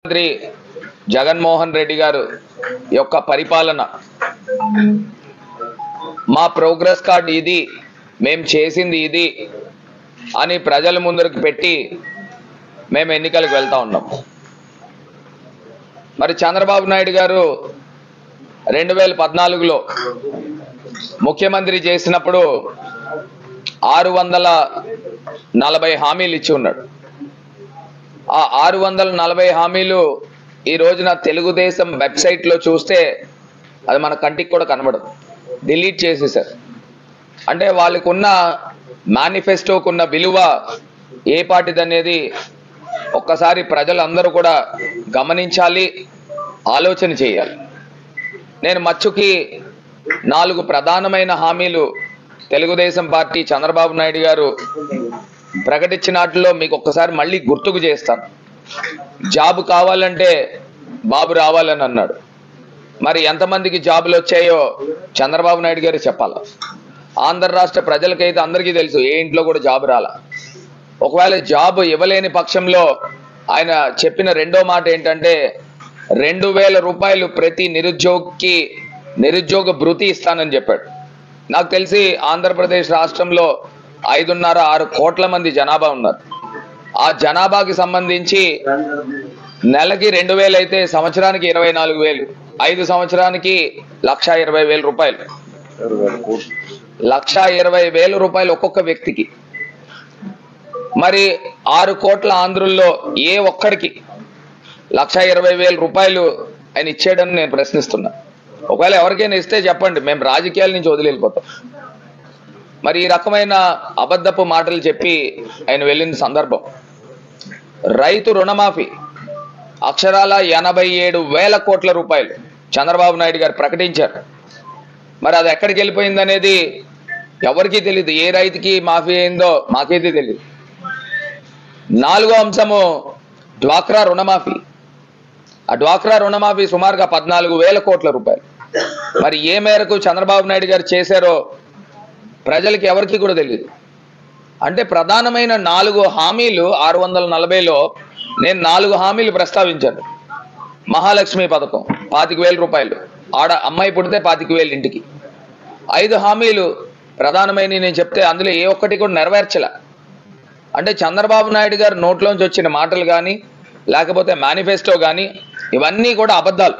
మంత్రి జగన్మోహన్ రెడ్డి గారు యొక్క పరిపాలన మా ప్రోగ్రెస్ కార్డ్ ఇది, మేము చేసింది ఇది అని ప్రజల ముందరికి పెట్టి మేము ఎన్నికలకు వెళ్తా ఉన్నాం. మరి చంద్రబాబు నాయుడు గారు 2014లో ముఖ్యమంత్రి చేసినప్పుడు 640 హామీలు ఇచ్చి ఉన్నాడు. ఆ 640 హామీలు ఈ రోజున తెలుగుదేశం వెబ్సైట్లో చూస్తే అది మన కంటికి కూడా కనబడదు, డిలీట్ చేసేసారు. అంటే వాళ్ళకున్న మేనిఫెస్టోకున్న విలువ ఏ పాటిదనేది ఒక్కసారి ప్రజలందరూ కూడా గమనించాలి, ఆలోచన చేయాలి. నేను మచ్చుకి 4 ప్రధానమైన హామీలు తెలుగుదేశం పార్టీ చంద్రబాబు నాయుడు గారు ప్రకటించినట్లో మీకు ఒక్కసారి మళ్ళీ గుర్తుకు చేస్తాను. జాబ్ కావాలంటే బాబు రావాలని అన్నాడు. మరి ఎంతమందికి జాబులు వచ్చాయో చంద్రబాబు నాయుడు గారు చెప్పాలి. ఆంధ్ర రాష్ట్ర ప్రజలకైతే అందరికీ తెలుసు, ఏ ఇంట్లో కూడా జాబ్ రాలా. ఒకవేళ జాబ్ ఇవ్వలేని పక్షంలో ఆయన చెప్పిన రెండో మాట ఏంటంటే 2000 రూపాయలు ప్రతి నిరుద్యోగికి నిరుద్యోగ భృతి ఇస్తానని చెప్పాడు. నాకు తెలిసి ఆంధ్రప్రదేశ్ రాష్ట్రంలో 5.5-6 కోట్ల మంది జనాభా ఉన్నారు. ఆ జనాభాకి సంబంధించి నెలకి 2000 అయితే సంవత్సరానికి 24,000, 5 సంవత్సరానికి 1,20,000 రూపాయలు, 1,20,000 రూపాయలు ఒక్కొక్క వ్యక్తికి. మరి 6 కోట్ల ఆంధ్రుల్లో ఏ ఒక్కడికి 1,20,000 రూపాయలు ఆయన ఇచ్చాడని నేను ప్రశ్నిస్తున్నా. ఒకవేళ ఎవరికైనా ఇస్తే చెప్పండి, మేము రాజకీయాల నుంచి వదిలి వెళ్ళిపోతాం. మరి ఈ రకమైన అబద్ధపు మాటలు చెప్పి ఆయన వెళ్ళిన సందర్భం. రైతు రుణమాఫీ అక్షరాల 87,000 కోట్ల రూపాయలు చంద్రబాబు నాయుడు గారు ప్రకటించారు. మరి అది ఎక్కడికి వెళ్ళిపోయింది అనేది ఎవరికీ తెలియదు. ఏ రైతుకి మాఫీ అయిందో మాకైతే తెలియదు. 4వ అంశము డ్వాక్రా రుణమాఫీ. ఆ డ్వాక్రా రుణమాఫీ సుమారుగా 14,000 కోట్ల రూపాయలు. మరి ఏ మేరకు చంద్రబాబు నాయుడు గారు చేశారో ప్రజలకి ఎవరికి కూడా తెలియదు. అంటే ప్రధానమైన 4 హామీలు 640లో నేను 4 హామీలు ప్రస్తావించాను. మహాలక్ష్మి పథకం 25,000 రూపాయలు, ఆడ అమ్మాయి పుడితే 25,000 ఇంటికి. 5 హామీలు ప్రధానమైన నేను చెప్తే అందులో ఏ ఒక్కటి కూడా నెరవేర్చలే. అంటే చంద్రబాబు నాయుడు గారు నోట్లోంచి వచ్చిన మాటలు కానీ లేకపోతే మేనిఫెస్టో కానీ ఇవన్నీ కూడా అబద్ధాలు.